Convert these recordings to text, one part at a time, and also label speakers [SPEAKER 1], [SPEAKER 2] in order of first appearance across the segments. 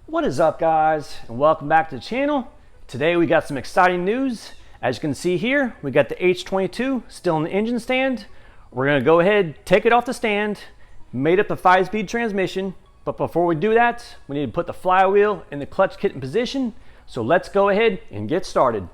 [SPEAKER 1] What is up, guys, and welcome back to the channel. Today we got some exciting news. As you can see here, we got the H22 still in the engine stand. We're gonna go ahead, take it off the stand, made up the 5-speed transmission. But before we do that, we need to put the flywheel and the clutch kit in position. So let's go ahead and get started.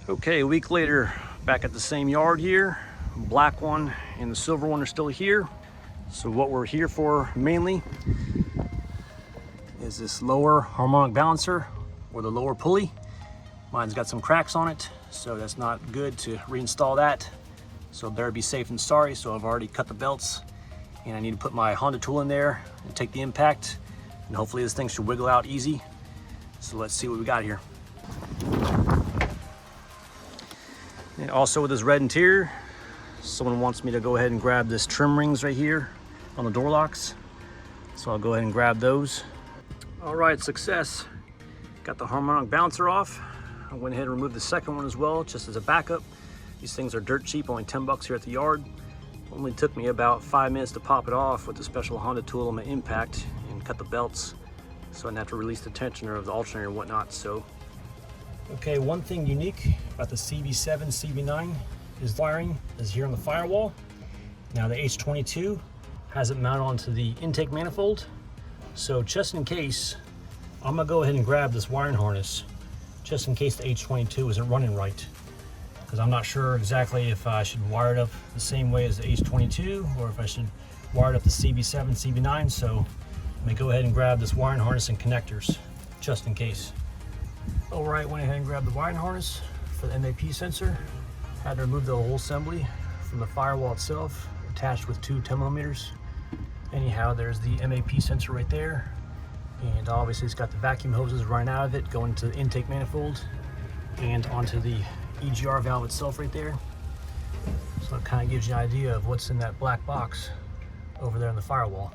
[SPEAKER 1] Okay, a week later, back at the same yard here. Black one and the silver one are still here. So what we're here for mainly is this lower harmonic balancer or the lower pulley. Mine's got some cracks on it, so that's not good to reinstall that. So better be safe than sorry. So I've already cut the belts and I need to put my Honda tool in there and take the impact, and hopefully this thing should wiggle out easy. So let's see what we got here. And also with this red interior, someone wants me to go ahead and grab this trim rings right here on the door locks. So I'll go ahead and grab those. All right, success. Got the harmonic balancer off. I went ahead and removed the second one as well, just as a backup. These things are dirt cheap, only 10 bucks here at the yard. Only took me about 5 minutes to pop it off with the special Honda tool on my impact and cut the belts, so I didn't have to release the tensioner of the alternator and whatnot. So okay, one thing unique about the CB7, CB9 is wiring is here on the firewall. Now the H22 has it mounted onto the intake manifold. So just in case, I'm gonna go ahead and grab this wiring harness just in case the H22 isn't running right. Because I'm not sure exactly if I should wire it up the same way as the H22 or if I should wire it up the CB7, CB9. So I'm gonna go ahead and grab this wiring harness and connectors just in case. All right, went ahead and grabbed the wiring harness for the MAP sensor. Had to remove the whole assembly from the firewall itself, attached with two 10mm. Anyhow, there's the MAP sensor right there. And obviously it's got the vacuum hoses running out of it, going to the intake manifold and onto the EGR valve itself right there. So it kind of gives you an idea of what's in that black box over there in the firewall.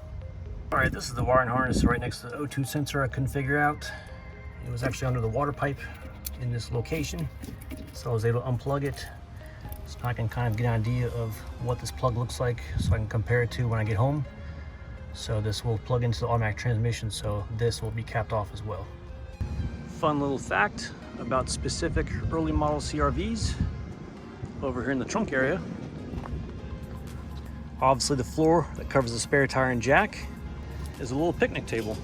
[SPEAKER 1] All right, this is the wiring harness right next to the O2 sensor I couldn't figure out. It was actually under the water pipe in this location, so I was able to unplug it. So I can kind of get an idea of what this plug looks like so I can compare it to when I get home. So this will plug into the automatic transmission, so this will be capped off as well. Fun little fact about specific early model CRVs over here in the trunk area. Obviously the floor that covers the spare tire and jack is a little picnic table.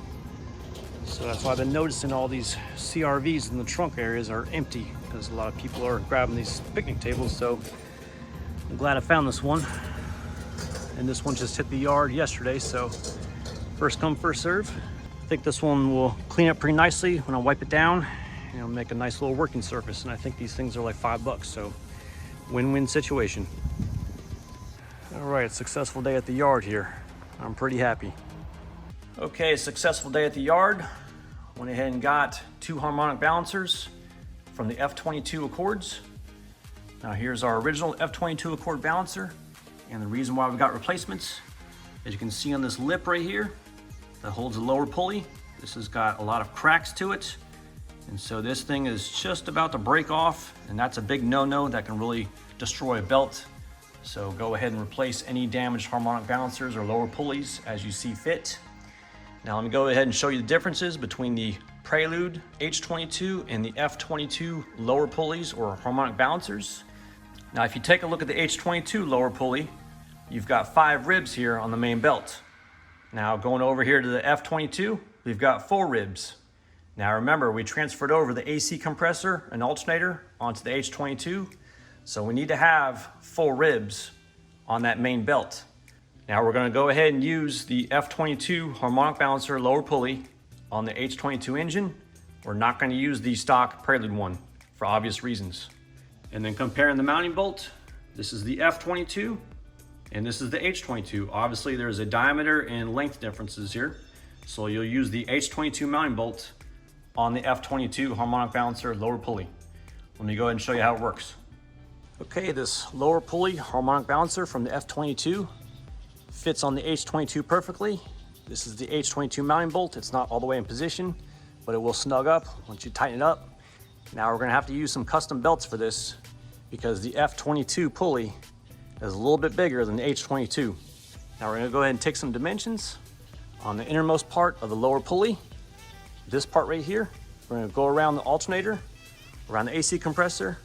[SPEAKER 1] So that's why I've been noticing all these CRVs in the trunk areas are empty, because a lot of people are grabbing these picnic tables. So I'm glad I found this one. And this one just hit the yard yesterday, so first come, first serve. I think this one will clean up pretty nicely when I wipe it down, and it'll make a nice little working surface. And I think these things are like 5 bucks, so win-win situation. All right, successful day at the yard here. I'm pretty happy. Okay, successful day at the yard. Went ahead and got 2 harmonic balancers from the F22 Accords. Now here's our original F22 Accord balancer, and the reason why we got replacements, as you can see on this lip right here that holds the lower pulley, this has got a lot of cracks to it, and so this thing is just about to break off, and that's a big no-no that can really destroy a belt. So go ahead and replace any damaged harmonic balancers or lower pulleys as you see fit. Now let me go ahead and show you the differences between the Prelude H22 and the F22 lower pulleys or harmonic balancers. Now if you take a look at the H22 lower pulley, you've got 5 ribs here on the main belt. Now going over here to the F22, we've got 4 ribs. Now remember, we transferred over the AC compressor and alternator onto the H22, so we need to have 4 ribs on that main belt. Now we're going to go ahead and use the F22 harmonic balancer lower pulley on the H22 engine We're not going to use the stock Prelude one for obvious reasons. And then comparing the mounting bolt, this is the F22 and this is the H22. Obviously there's a diameter and length differences here. So you'll use the H22 mounting bolt on the F22 harmonic balancer lower pulley. Let me go ahead and show you how it works. Okay, this lower pulley harmonic balancer from the F22 fits on the H22 perfectly. This is the H22 mounting bolt. It's not all the way in position, but it will snug up once you tighten it up. Now we're gonna have to use some custom belts for this because the F22 pulley is a little bit bigger than the H22. Now we're gonna go ahead and take some dimensions on the innermost part of the lower pulley. This part right here, we're gonna go around the alternator, around the AC compressor,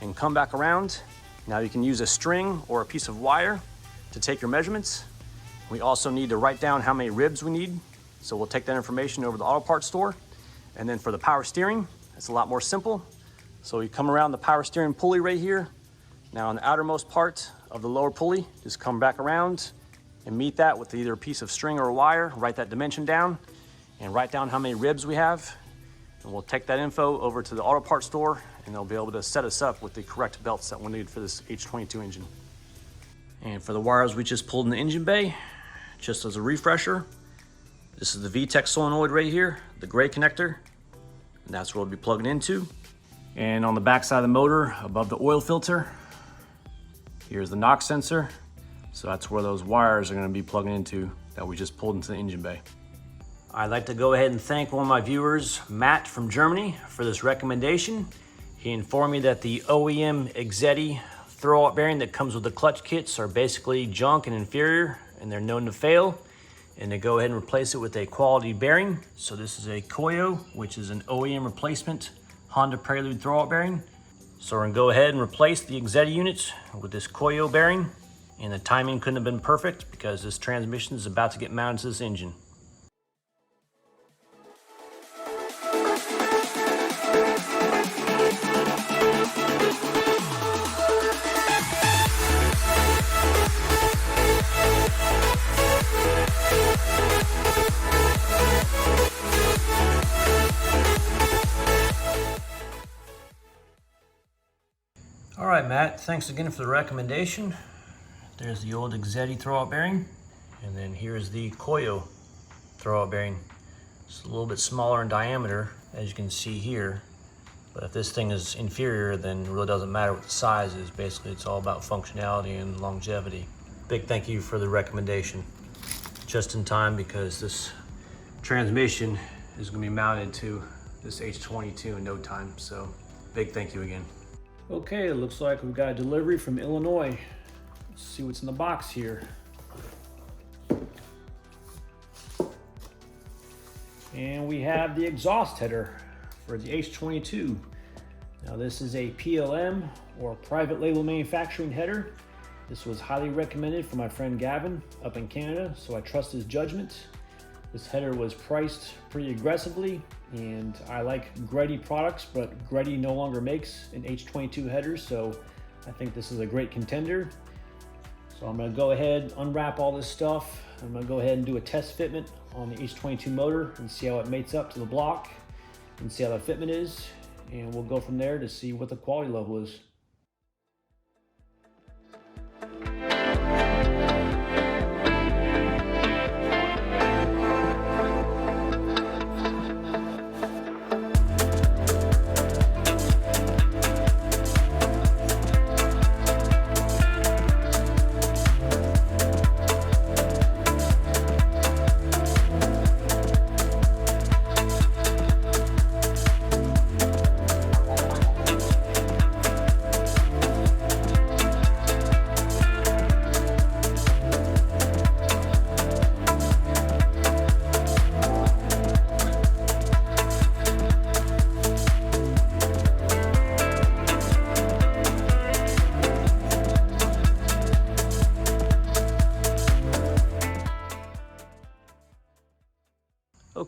[SPEAKER 1] and come back around. Now you can use a string or a piece of wire to take your measurements. We also need to write down how many ribs we need. So we'll take that information over to the auto parts store. And then for the power steering, it's a lot more simple. So you come around the power steering pulley right here. Now on the outermost part of the lower pulley, just come back around and meet that with either a piece of string or a wire, write that dimension down and write down how many ribs we have. And we'll take that info over to the auto parts store and they'll be able to set us up with the correct belts that we need for this H22 engine. And for the wires we just pulled in the engine bay, just as a refresher, this is the VTEC solenoid right here, the gray connector, and that's what we'll be plugging into. And on the back side of the motor, above the oil filter, here's the knock sensor. So that's where those wires are gonna be plugging into that we just pulled into the engine bay. I'd like to go ahead and thank one of my viewers, Matt from Germany, for this recommendation. He informed me that the OEM Exedi throwout bearing that comes with the clutch kits are basically junk and inferior, and they're known to fail, and to go ahead and replace it with a quality bearing. So this is a Koyo, which is an OEM replacement Honda Prelude throwout bearing. So we're gonna go ahead and replace the Exedi units with this Koyo bearing, and the timing couldn't have been perfect because this transmission is about to get mounted to this engine. All right, Matt, thanks again for the recommendation. There's the old Exedi throwout bearing, and then here's the Koyo throwout bearing. It's a little bit smaller in diameter, as you can see here, but if this thing is inferior, then it really doesn't matter what the size is. Basically, it's all about functionality and longevity. Big thank you for the recommendation. Just in time, because this transmission is gonna be mounted to this H22 in no time, so big thank you again. Okay, it looks like we've got a delivery from Illinois. Let's see what's in the box here. And we have the exhaust header for the H22. Now this is a PLM or private label manufacturing header. This was highly recommended from my friend Gavin up in Canada, so I trust his judgment. This header was priced pretty aggressively, and I like Gredi products, but Gredi no longer makes an H22 header, so I think this is a great contender. So I'm gonna go ahead, unwrap all this stuff. I'm gonna go ahead and do a test fitment on the H22 motor and see how it mates up to the block and see how the fitment is. And we'll go from there to see what the quality level is.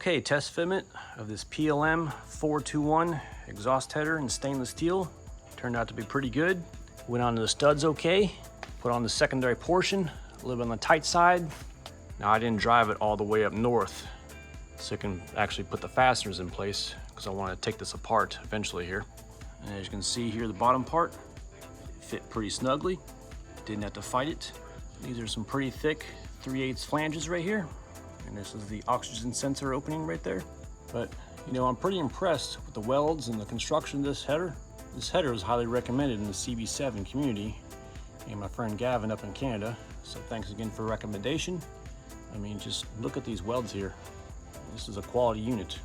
[SPEAKER 1] Okay, test fitment of this PLM 421 exhaust header in stainless steel. Turned out to be pretty good. Went onto the studs okay. Put on the secondary portion, a little bit on the tight side. Now I didn't drive it all the way up north, so you can actually put the fasteners in place because I want to take this apart eventually here. And as you can see here, the bottom part fit pretty snugly. Didn't have to fight it. These are some pretty thick 3/8 flanges right here. And this is the oxygen sensor opening right there. But you know, I'm pretty impressed with the welds and the construction of this header. This header is highly recommended in the CB7 community and my friend Gavin up in Canada. So thanks again for the recommendation. I mean, just look at these welds here. This is a quality unit.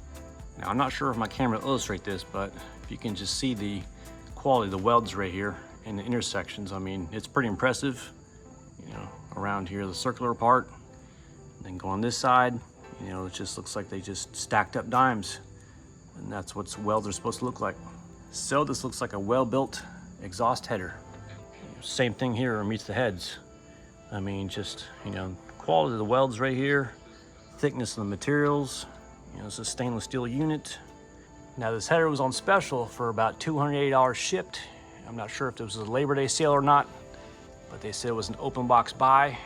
[SPEAKER 1] Now, I'm not sure if my camera will illustrate this, but if you can just see the quality of the welds right here in the intersections, I mean, it's pretty impressive. You know, around here, the circular part, and then go on this side, you know, it just looks like they just stacked up dimes. And that's what welds are supposed to look like. So this looks like a well-built exhaust header. Same thing here meets the heads. I mean, just, you know, quality of the welds right here, thickness of the materials. You know, it's a stainless steel unit. Now this header was on special for about $280 shipped. I'm not sure if it was a Labor Day sale or not, but they said it was an open box buy.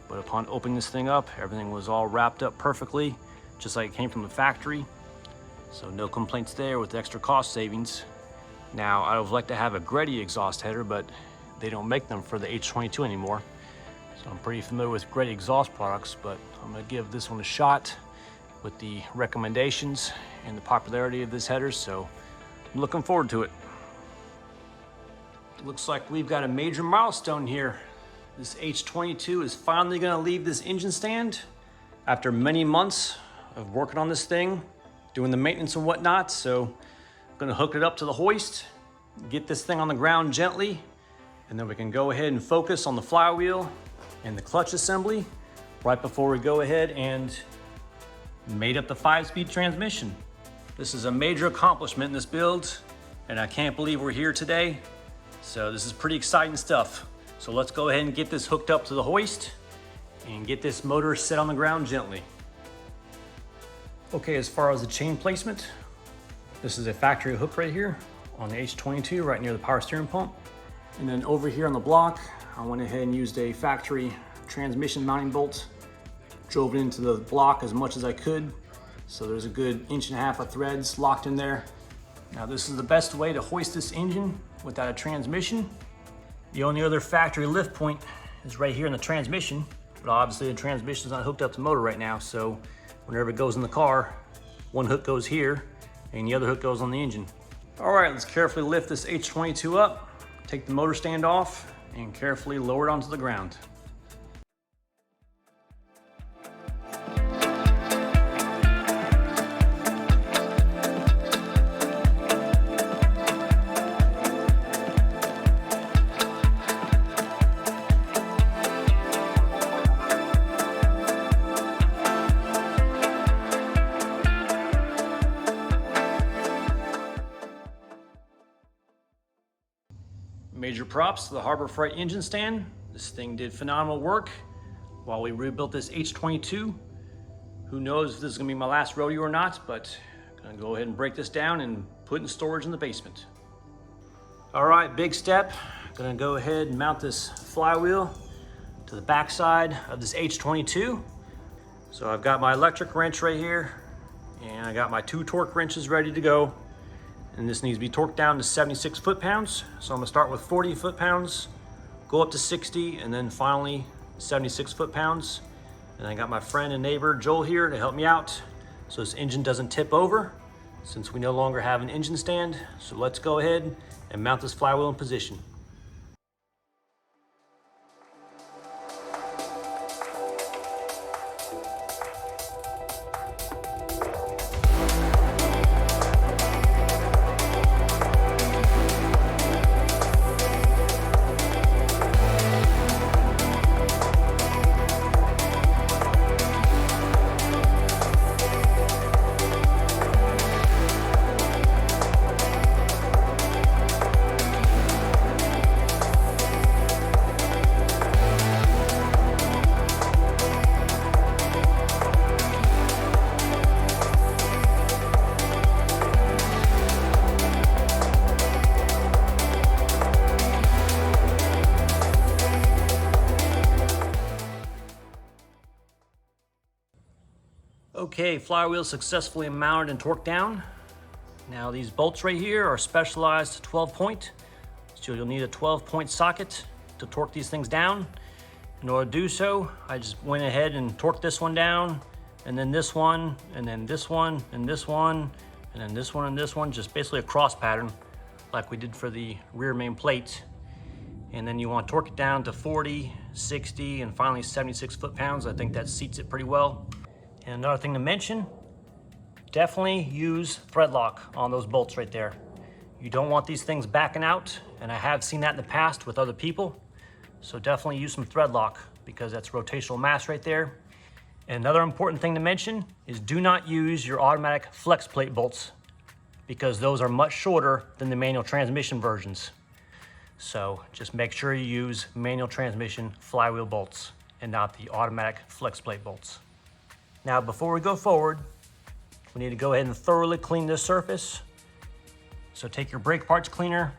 [SPEAKER 1] But upon opening this thing up, everything was all wrapped up perfectly, just like it came from the factory. So no complaints there with extra cost savings. Now, I would like to have a Greddy exhaust header, but they don't make them for the H22 anymore. So I'm pretty familiar with Greddy exhaust products, but I'm gonna give this one a shot with the recommendations and the popularity of this header, so I'm looking forward to it. Looks like we've got a major milestone here. This H22 is finally gonna leave this engine stand after many months of working on this thing, doing the maintenance and whatnot. So I'm gonna hook it up to the hoist, get this thing on the ground gently, and then we can go ahead and focus on the flywheel and the clutch assembly right before we go ahead and mate up the 5-speed transmission. This is a major accomplishment in this build, and I can't believe we're here today. So this is pretty exciting stuff. So let's go ahead and get this hooked up to the hoist and get this motor set on the ground gently. Okay, as far as the chain placement, this is a factory hook right here on the H22 right near the power steering pump. And then over here on the block, I went ahead and used a factory transmission mounting bolt, drove it into the block as much as I could. So there's a good 1.5 inches of threads locked in there. Now this is the best way to hoist this engine without a transmission. The only other factory lift point is right here in the transmission, but obviously the transmission is not hooked up to the motor right now. So whenever it goes in the car, one hook goes here and the other hook goes on the engine. All right, let's carefully lift this H22 up, take the motor stand off, and carefully lower it onto the ground. Major props to the Harbor Freight engine stand. This thing did phenomenal work while we rebuilt this H22. Who knows if this is gonna be my last rodeo or not, but I'm gonna go ahead and break this down and put it in storage in the basement. All right, big step. Gonna go ahead and mount this flywheel to the back side of this H22. So I've got my electric wrench right here, and I got my 2 torque wrenches ready to go. And this needs to be torqued down to 76 foot-pounds. So I'm gonna start with 40 foot-pounds, go up to 60, and then finally 76 foot-pounds. And I got my friend and neighbor, Joel, here to help me out so this engine doesn't tip over since we no longer have an engine stand. So let's go ahead and mount this flywheel in position. Okay, flywheel successfully mounted and torqued down. Now these bolts right here are specialized 12 point. So you'll need a 12 point socket to torque these things down. In order to do so, I just went ahead and torqued this one down, and then this one, and then this one, and this one, and then this one and this one, just basically a cross pattern like we did for the rear main plate. And then you want to torque it down to 40, 60, and finally 76 foot-pounds. I think that seats it pretty well. And another thing to mention, definitely use thread lock on those bolts right there. You don't want these things backing out, and I have seen that in the past with other people. So definitely use some thread lock because that's rotational mass right there. And another important thing to mention is do not use your automatic flex plate bolts because those are much shorter than the manual transmission versions. So just make sure you use manual transmission flywheel bolts and not the automatic flex plate bolts. Now, before we go forward, we need to go ahead and thoroughly clean this surface. So take your brake parts cleaner,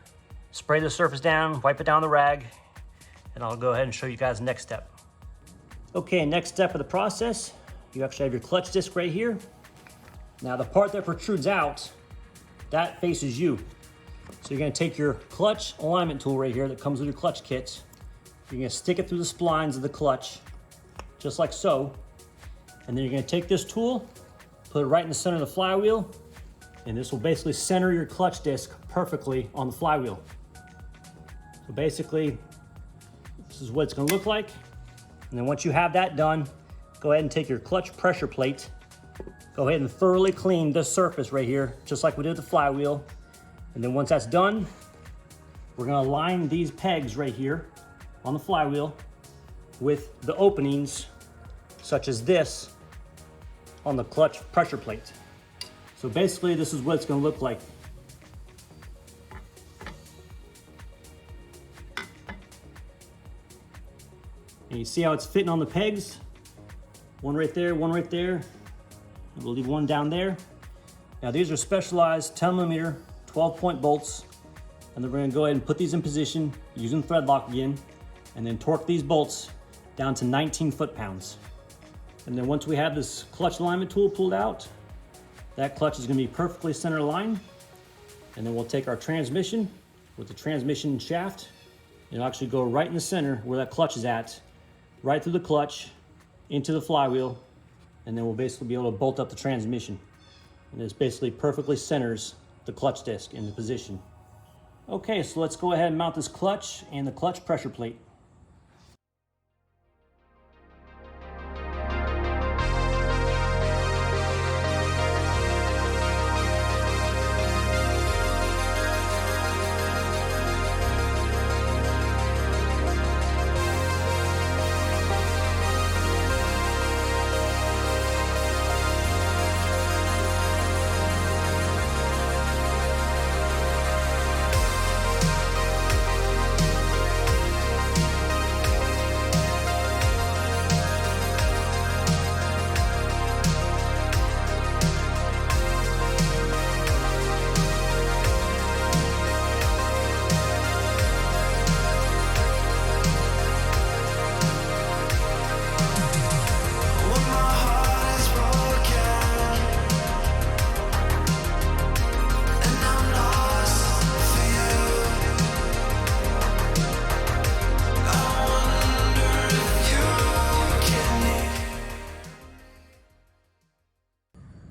[SPEAKER 1] spray the surface down, wipe it down with a rag, and I'll go ahead and show you guys the next step. Okay, next step of the process, you actually have your clutch disc right here. Now the part that protrudes out, that faces you. So you're gonna take your clutch alignment tool right here that comes with your clutch kit. You're gonna stick it through the splines of the clutch, just like so. And then you're gonna take this tool, put it right in the center of the flywheel, and this will basically center your clutch disc perfectly on the flywheel. So basically, this is what it's gonna look like. And then once you have that done, go ahead and take your clutch pressure plate, go ahead and thoroughly clean this surface right here, just like we did with the flywheel. And then once that's done, we're gonna line these pegs right here on the flywheel with the openings, such as this, on the clutch pressure plate. So basically, this is what it's gonna look like. And you see how it's fitting on the pegs? One right there, one right there. And we'll leave one down there. Now these are specialized 10mm 12-point bolts, and then we're gonna go ahead and put these in position using thread lock again, and then torque these bolts down to 19 foot-pounds. And then once we have this clutch alignment tool pulled out, that clutch is gonna be perfectly center aligned. And then we'll take our transmission with the transmission shaft, and it'll actually go right in the center where that clutch is at, right through the clutch, into the flywheel, and then we'll basically be able to bolt up the transmission. And this basically perfectly centers the clutch disc into position. Okay, so let's go ahead and mount this clutch and the clutch pressure plate.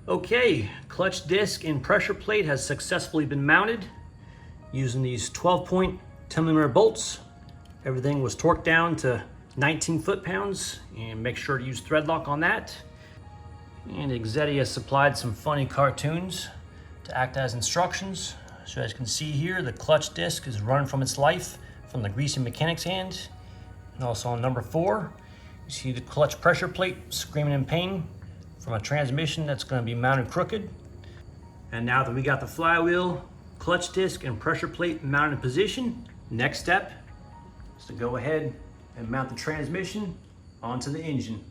[SPEAKER 1] Okay, clutch disc and pressure plate has successfully been mounted using these 12-point 10mm bolts. Everything was torqued down to 19 foot-pounds, and make sure to use thread lock on that. And Exetti has supplied some funny cartoons to act as instructions. So as you can see here, the clutch disc is running from its life from the greasy mechanic's hand. And also on number 4, you see the clutch pressure plate screaming in pain from a transmission that's going to be mounted crooked. And now that we got the flywheel, clutch disc, and pressure plate mounted in position, next step is to go ahead and mount the transmission onto the engine.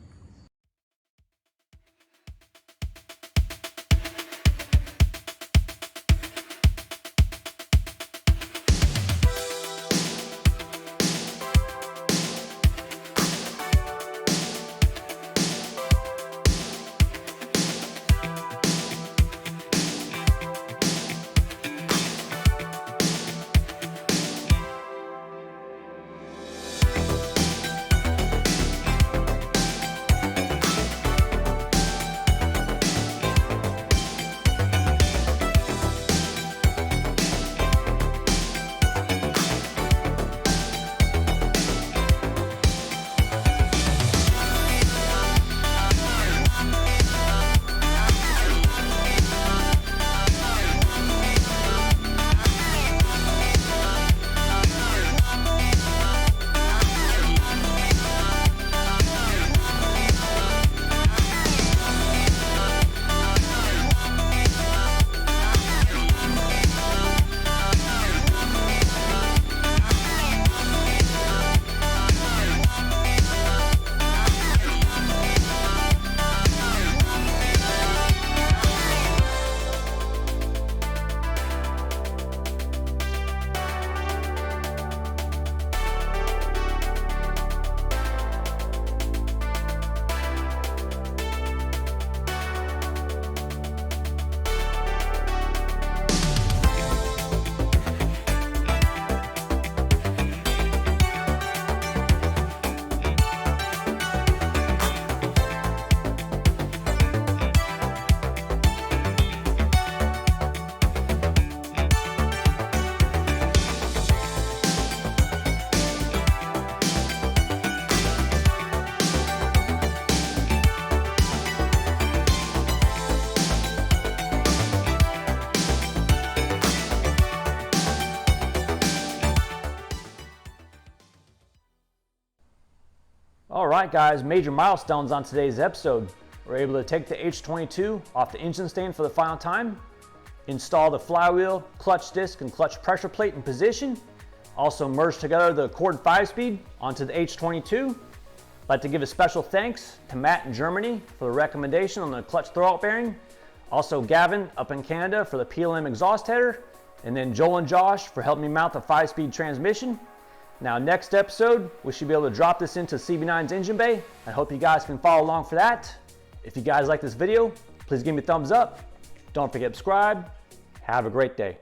[SPEAKER 1] All right, guys, major milestones on today's episode. We're able to take the H22 off the engine stand for the final time, install the flywheel, clutch disc, and clutch pressure plate in position, also merge together the Accord 5-speed onto the H22. I'd like to give a special thanks to Matt in Germany for the recommendation on the clutch throwout bearing, also Gavin up in Canada for the PLM exhaust header, and then Joel and Josh for helping me mount the 5-speed transmission. Now, next episode, we should be able to drop this into CB9's engine bay. I hope you guys can follow along for that. If you guys like this video, please give me a thumbs up. Don't forget to subscribe. Have a great day.